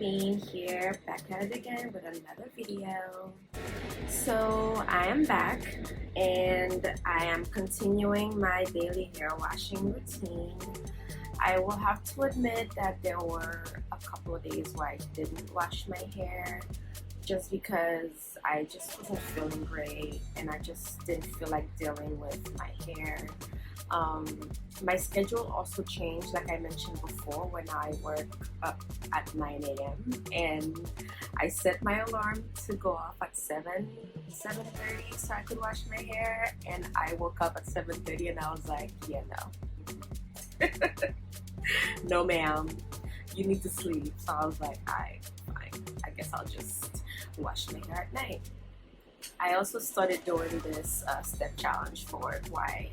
Bean here, back at it again with another video. So I am back and I am continuing my daily hair washing routine. I will have to admit that there were a couple of days where I didn't wash my hair just because I just wasn't feeling great and I just didn't feel like dealing with my hair. My schedule also changed, like I mentioned before, when I work up at 9 a.m. and I set my alarm to go off at 7:30 so I could wash my hair, and I woke up at 7:30 and I was like, yeah, no. No ma'am, you need to sleep. So I was like, alright, fine, I guess I'll just wash my hair at night. I also started doing this step challenge for work where I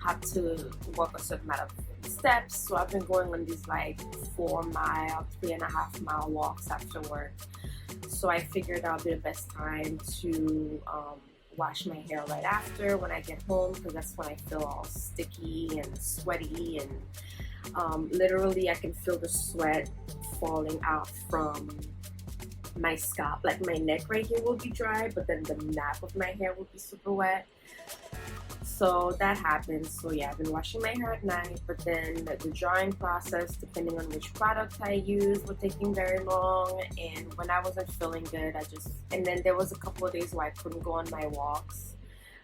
have to walk a certain amount of steps. So I've been going on these like 4-mile, 3.5-mile walks after work. So I figured that would be the best time to wash my hair right after when I get home, because that's when I feel all sticky and sweaty, and literally I can feel the sweat falling out from my scalp. Like my neck right here will be dry, but then the nape of my hair will be super wet. So that happens. So yeah, I've been washing my hair at night, but then the drying process, depending on which product I use, was taking very long. And when I wasn't feeling good, and then there was a couple of days where I couldn't go on my walks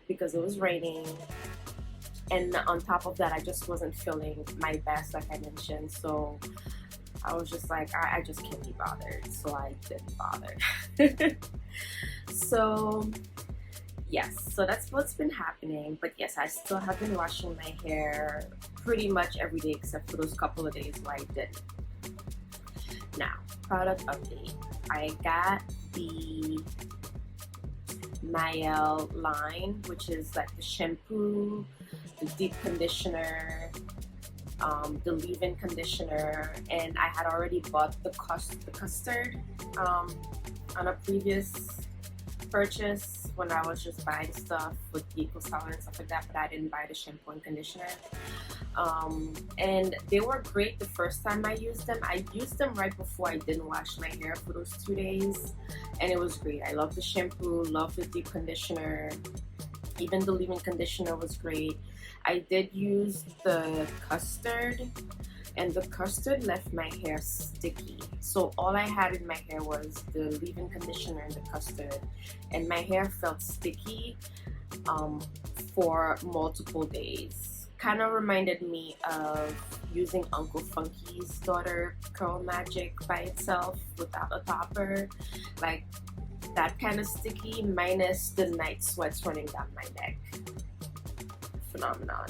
because it was raining. And on top of that, I just wasn't feeling my best, like I mentioned. So I was just like, I just can't be bothered. So I didn't bother. So yes, so that's what's been happening. But yes, I still have been washing my hair pretty much every day except for those couple of days where I didn't. Now, product update. I got the Mielle line, which is like the shampoo, the deep conditioner, the leave-in conditioner, and I had already bought the custard on a previous purchase when I was just buying stuff with the eco solid and stuff like that, but I didn't buy the shampoo and conditioner. And they were great the first time I used them. I used them right before I didn't wash my hair for those 2 days, and it was great. I love the shampoo, love the deep conditioner, even the leave-in conditioner was great. I did use the custard, and the custard left my hair sticky. So all I had in my hair was the leave-in conditioner and the custard, and my hair felt sticky for multiple days. Kind of reminded me of using Uncle Funky's daughter Curl Magic by itself without a topper, like that kind of sticky, minus the night sweats running down my neck. Phenomenon.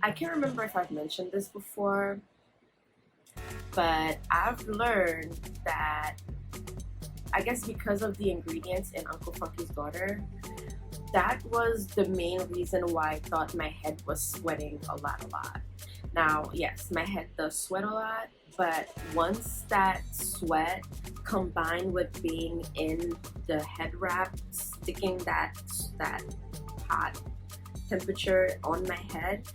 I can't remember if I've mentioned this before, but I've learned that, I guess because of the ingredients in Uncle Funky's daughter, that was the main reason why I thought my head was sweating a lot. Now, yes, my head does sweat a lot, but once that sweat combined with being in the head wrap, sticking that hot temperature on my head,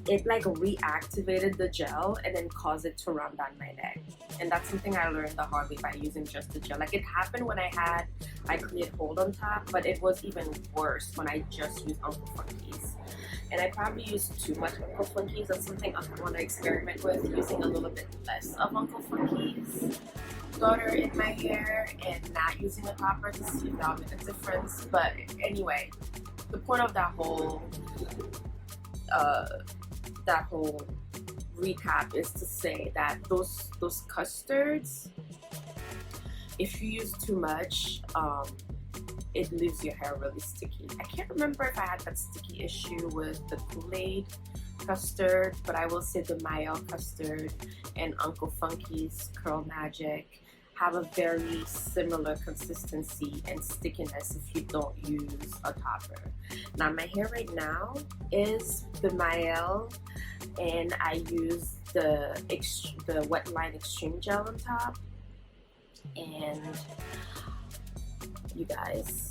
it like reactivated the gel and then caused it to run down my neck. And that's something I learned the hard way by using just the gel. Like it happened when I cleared hold on top, but it was even worse when I just used Uncle Funky's. And I probably used too much Uncle Funky's. That's something I want to experiment with, using a little bit less of Uncle Funky's daughter in my hair and not using a topper to see if that'll make a difference. But anyway, the point of that whole recap is to say that those custards, if you use too much, it leaves your hair really sticky. I can't remember if I had that sticky issue with the Kool-Aid custard, but I will say the Mielle custard and Uncle Funky's Curl Magic have a very similar consistency and stickiness if you don't use a topper. Now my hair right now is the Mielle, and I use the Wetline Extreme Gel on top. And you guys,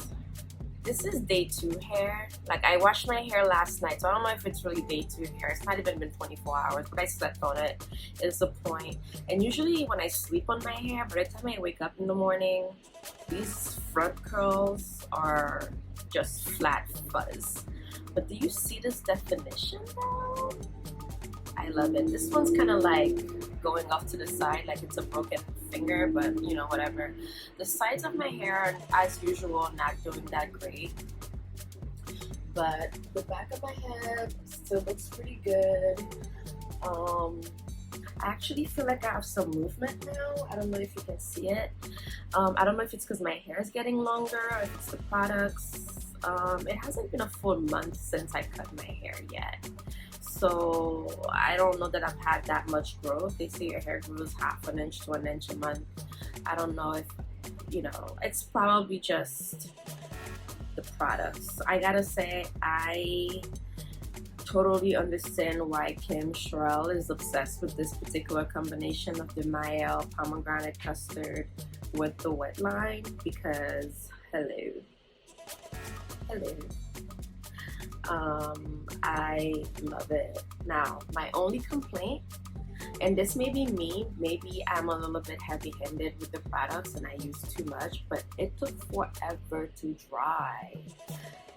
This is day 2 hair. Like, I washed my hair last night, so I don't know if it's really day 2 hair. It's not even been 24 hours, but I slept on it is the point. And usually when I sleep on my hair, by the time I wake up in the morning, these front curls are just flat fuzz. But do you see this definition though? I love it. This one's kind of like going off to the side, like it's a broken finger, but you know, whatever. The sides of my hair are, as usual, not doing that great. But the back of my head still looks pretty good. I actually feel like I have some movement now. I don't know if you can see it. I don't know if it's because my hair is getting longer or if it's the products. It hasn't been a full month since I cut my hair yet. So I don't know that I've had that much growth. They say your hair grows half an inch to an inch a month. I don't know if, you know, it's probably just the products. I gotta say, I totally understand why Kim Sherrill is obsessed with this particular combination of the Mielle pomegranate custard with the wet line, because hello. I love it. Now, my only complaint, and this may be me, maybe I'm a little bit heavy-handed with the products and I use too much, but it took forever to dry.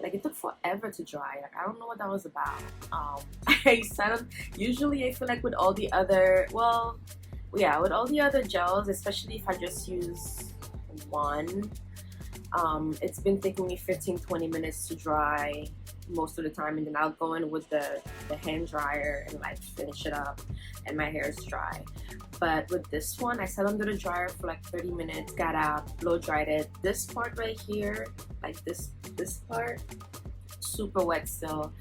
Like, it took forever to dry. Like, I don't know what that was about. Usually I feel like with all the other, well, yeah, with all the other gels, especially if I just use one, it's been taking me 15-20 minutes to dry most of the time, and then I'll go in with the hand dryer and like finish it up and my hair is dry. But with this one, I sat under the dryer for like 30 minutes, got out, blow dried it. This part right here, like this part, super wet still.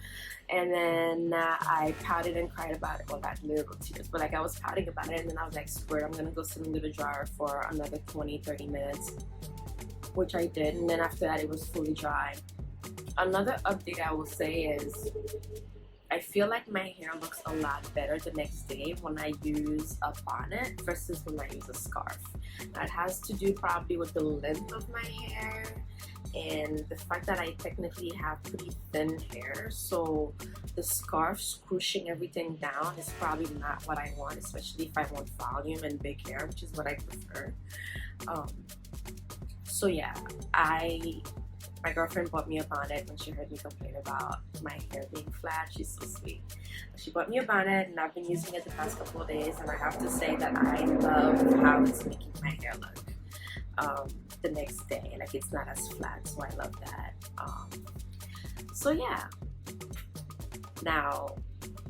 And then I pouted and cried about it. Well, not lyrical tears, but like I was pouting about it, and then I was like, screw it, I'm gonna go sit under the dryer for another 20-30 minutes, which I did. And then after that, it was fully dry. Another update I will say is I feel like my hair looks a lot better the next day when I use a bonnet versus when I use a scarf. That has to do probably with the length of my hair and the fact that I technically have pretty thin hair, so the scarf squishing everything down is probably not what I want, especially if I want volume and big hair, which is what I prefer. So yeah, my girlfriend bought me a bonnet when she heard me complain about my hair being flat. She's so sweet. She bought me a bonnet and I've been using it the past couple of days, and I have to say that I love how it's making my hair look the next day. Like, it's not as flat, so I love that. So yeah. Now,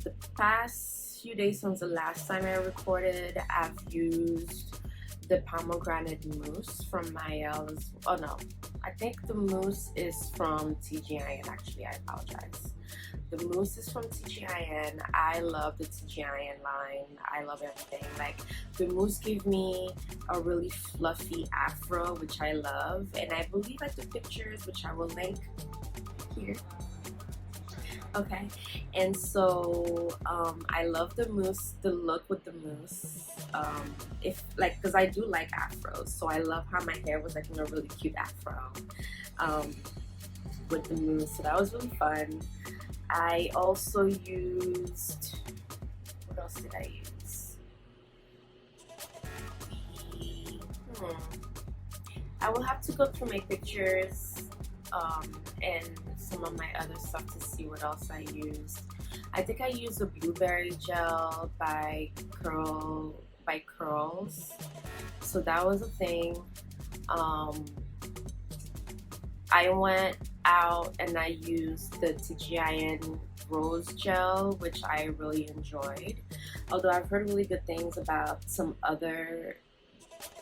the past few days since the last time I recorded, I've used the pomegranate mousse from Mielle's. Oh no, I think the mousse is from TGIN. Actually, I apologize. The mousse is from TGIN. I love the TGIN line. I love everything. Like, the mousse gave me a really fluffy afro, which I love, and I believe I took pictures, which I will link here. Okay, and so I love the mousse, the look with the mousse. Because I do like afros, so I love how my hair was like in a really cute afro with the mousse. So that was really fun. I also used, what else did I use? I will have to go through my pictures and some of my other stuff to see what else I used. I think I used a blueberry gel by Curls, so that was a thing. I went out and I used the TGIN rose gel, which I really enjoyed, although I've heard really good things about some other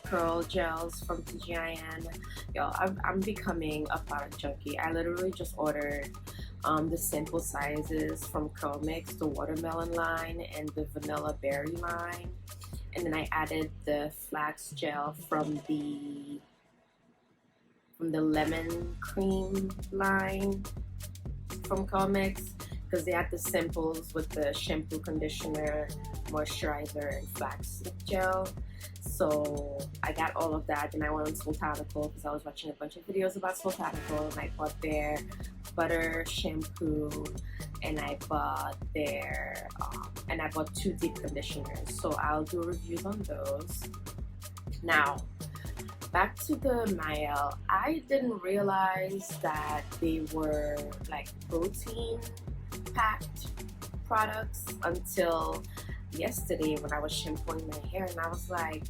curl gels from TGIN. Yo, I'm becoming a product junkie. I literally just ordered the simple sizes from Curl Mix, the watermelon line and the vanilla berry line, and then I added the flax gel from the lemon cream line from Curl Mix, because they had the simples with the shampoo, conditioner, moisturizer, and flax gel. So So I got all of that, and I went on Sultanical because I was watching a bunch of videos about Sultanical, and I bought their butter shampoo, and I bought their and I bought 2 deep conditioners. So I'll do reviews on those. Now, back to the Mielle. I didn't realize that they were like protein packed products until yesterday when I was shampooing my hair, and I was like,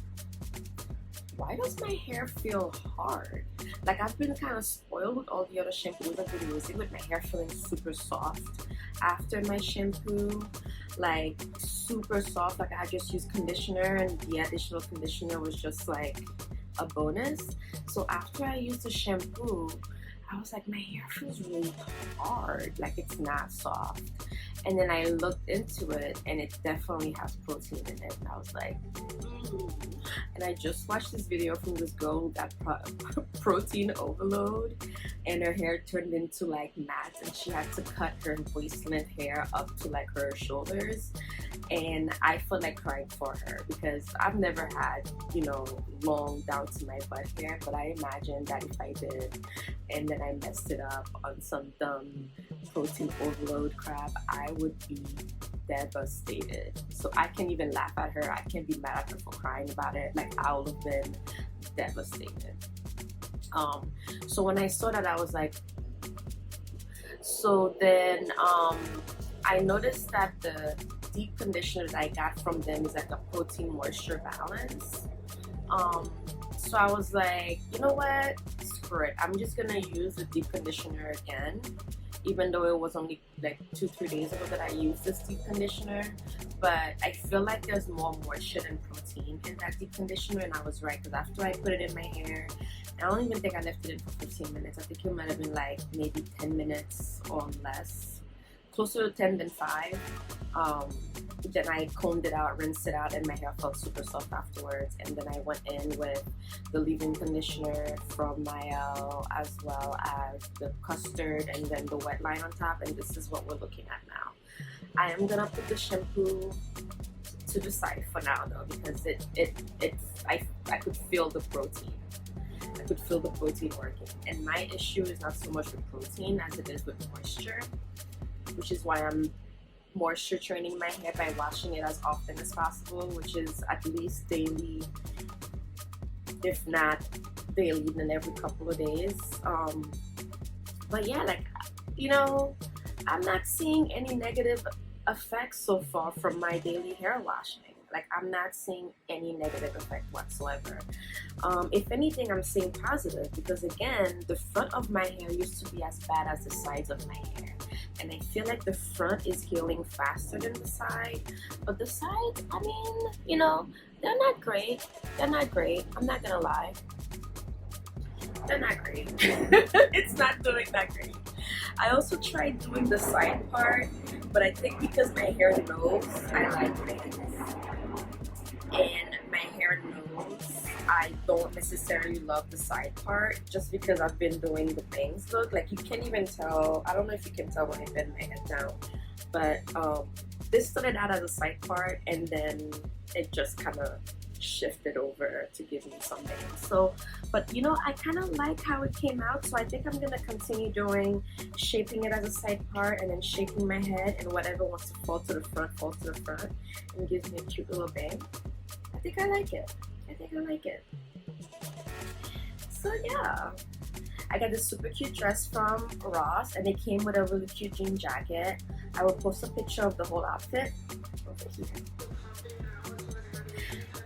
why does my hair feel hard? Like, I've been kind of spoiled with all the other shampoos I've been using, with my hair feeling super soft after my shampoo, like super soft. Like, I just used conditioner, and the additional conditioner was just like a bonus. So after I used the shampoo, I was like, my hair feels really hard, like it's not soft. And then I looked into it, and it definitely has protein in it, and I was like, And I just watched this video from this girl who got protein overload, and her hair turned into like mats, and she had to cut her waist-length hair up to like her shoulders. And I felt like crying for her, because I've never had, you know, long down to my butt hair, but I imagine that if I did, and then I messed it up on some dumb protein overload crap, I would be devastated. So I can't even laugh at her. I can't be mad at her for crying about it. Like, I would have been devastated. So when I saw that, I was like, so then I noticed that the deep conditioner that I got from them is like a protein moisture balance. So I was like, you know what, screw it, I'm just gonna use the deep conditioner again, even though it was only like 2-3 days ago that I used this deep conditioner. But I feel like there's more moisture than protein in that deep conditioner, and I was right, because after I put it in my hair, I don't even think I left it in for 15 minutes. I think it might have been like maybe 10 minutes or less, closer to 10 than 5. Then I combed it out, rinsed it out, and my hair felt super soft afterwards. And then I went in with the leave-in conditioner from Mielle, as well as the custard, and then the wet line on top. And this is what we're looking at now. I am gonna put the shampoo to the side for now, though, because I could feel the protein. I could feel the protein working. And my issue is not so much with protein as it is with moisture, which is why I'm moisture training my hair by washing it as often as possible, which is at least daily, if not daily, then every couple of days. But yeah, like, you know, I'm not seeing any negative effects so far from my daily hair washing. Like, I'm not seeing any negative effect whatsoever. If anything, I'm seeing positive, because again, the front of my hair used to be as bad as the sides of my hair. And I feel like the front is healing faster than the side. But the sides, I mean, you know, they're not great. They're not great. I'm not gonna lie. They're not great. It's not doing that great. I also tried doing the side part, but I think because my hair knows I like bangs, and my hair knows I don't necessarily love the side part, just because I've been doing the bangs look. Like, you can't even tell, I don't know if you can tell when I bend my head down, but this started out as a side part, and then it just kind of shifted over to give me some bangs. So, but you know, I kind of like how it came out, so I think I'm gonna continue doing shaping it as a side part, and then shaping my head, and whatever wants to fall to the front falls to the front, and gives me a cute little bang. I think I like it. I like it. So yeah, I got this super cute dress from Ross, and it came with a really cute jean jacket. I will post a picture of the whole outfit over here.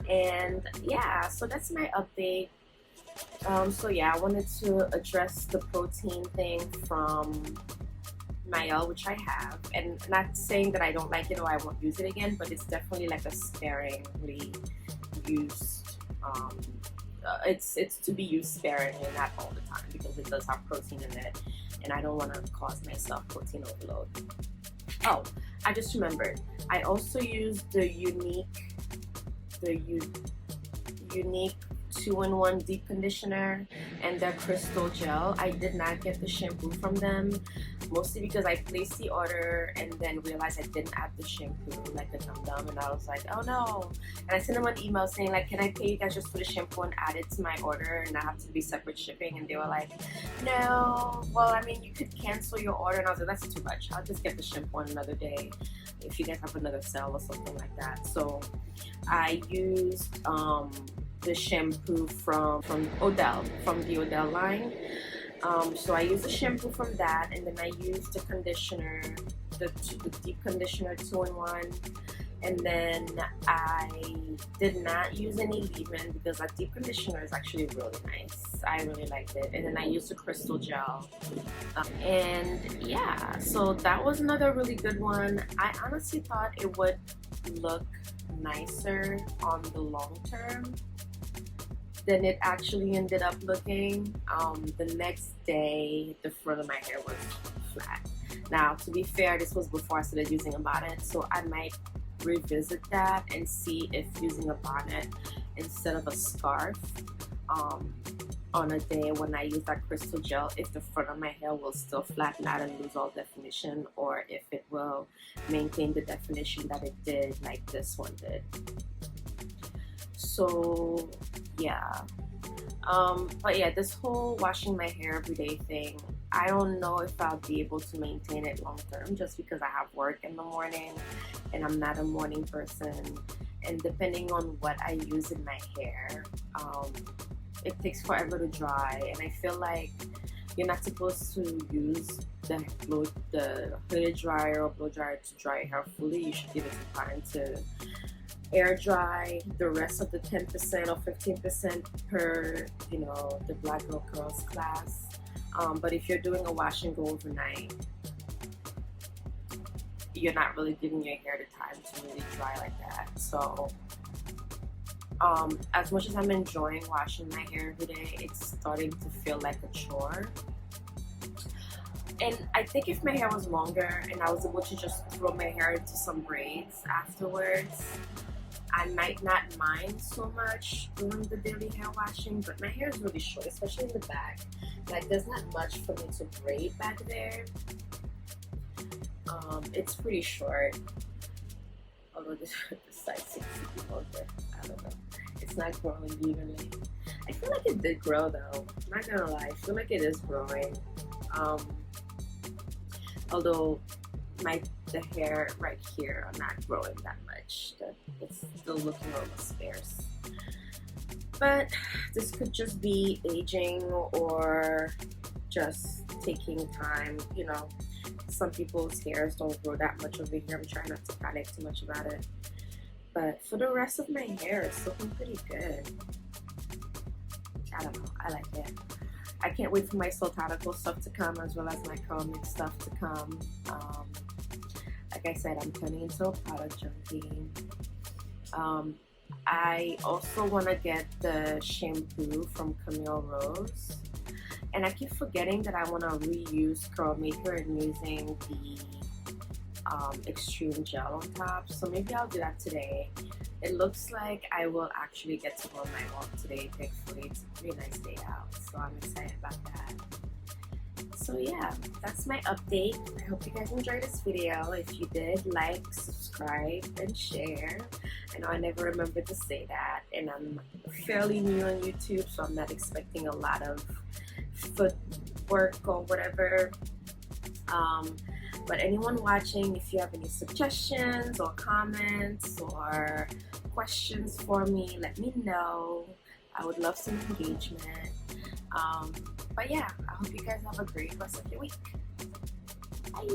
And yeah, so that's my update. So yeah, I wanted to address the protein thing from Mielle, which I have, and not saying that I don't like it or I won't use it again, but it's definitely like a sparingly used. It's to be used sparingly, not all the time, because it does have protein in it, and I don't want to cause myself protein overload. Oh, I just remembered. I also used the unique 2-in-1 deep conditioner and their crystal gel. I did not get the shampoo from them. mostly because I placed the order and then realized I didn't add the shampoo, like a dum-dum, and I was like, oh no. And I sent them an email saying like, can I pay you guys just for the shampoo and add it to my order and I have to be separate shipping? And they were like, no, well, I mean, you could cancel your order. And I was like, that's too much. I'll just get the shampoo on another day if you guys have another sale or something like that. So I used the shampoo from Odell, from the Odell line. So I used the shampoo from that, and then I used the conditioner, the deep conditioner 2-in-1, and then I did not use any leave-in because that deep conditioner is actually really nice. I really liked it. And then I used the crystal gel, and yeah, so that was another really good one. I honestly thought it would look nicer on the long term than it actually ended up looking. The next day, the front of my hair was flat. Now, to be fair, this was before I started using a bonnet, so I might revisit that and see if using a bonnet instead of a scarf on a day when I use that crystal gel, if the front of my hair will still flatten out and lose all definition, or if it will maintain the definition that it did, like this one did. So yeah, but yeah, this whole washing my hair every day thing, I don't know if I'll be able to maintain it long term, just because I have work in the morning and I'm not a morning person, and depending on what I use in my hair, it takes forever to dry, and I feel like you're not supposed to use the hooded dryer or blow dryer to dry your hair fully. You should give it some time to air dry the rest of the 10% or 15% per, you know, the Black Girl Curls class. But if you're doing a wash and go overnight, you're not really giving your hair the time to really dry like that. So as much as I'm enjoying washing my hair every day, it's starting to feel like a chore. And I think if my hair was longer and I was able to just throw my hair into some braids afterwards, I might not mind so much doing the daily hair washing. But my hair is really short, especially in the back. Like, there's not much for me to braid back there. It's pretty short, although the side seems to be longer. I don't know, it's not growing evenly. I feel like it did grow though, I'm not gonna lie, I feel like it is growing. Although the hair right here are not growing that much. It's still looking almost sparse. But this could just be aging or just taking time. You know, some people's hairs don't grow that much over here. I'm trying not to panic too much about it. But for the rest of my hair, it's looking pretty good. I don't know, I like it. I can't wait for my Sultanical stuff to come, as well as my curl mix stuff to come. Like I said, I'm turning into a product junkie. I also want to get the shampoo from Camille Rose. And I keep forgetting that I want to reuse Curl Maker and using the extreme gel on top. So maybe I'll do that today. It looks like I will actually get to go on my walk today, thankfully. It's a pretty nice day out, so I'm excited about that. So yeah, that's my update. I hope you guys enjoyed this video. If you did, like, subscribe, and share. I know I never remembered to say that, and I'm fairly new on YouTube, so I'm not expecting a lot of footwork or whatever. But anyone watching, if you have any suggestions or comments or questions for me, let me know. I would love some engagement. But yeah, I hope you guys have a great rest of your week. Bye.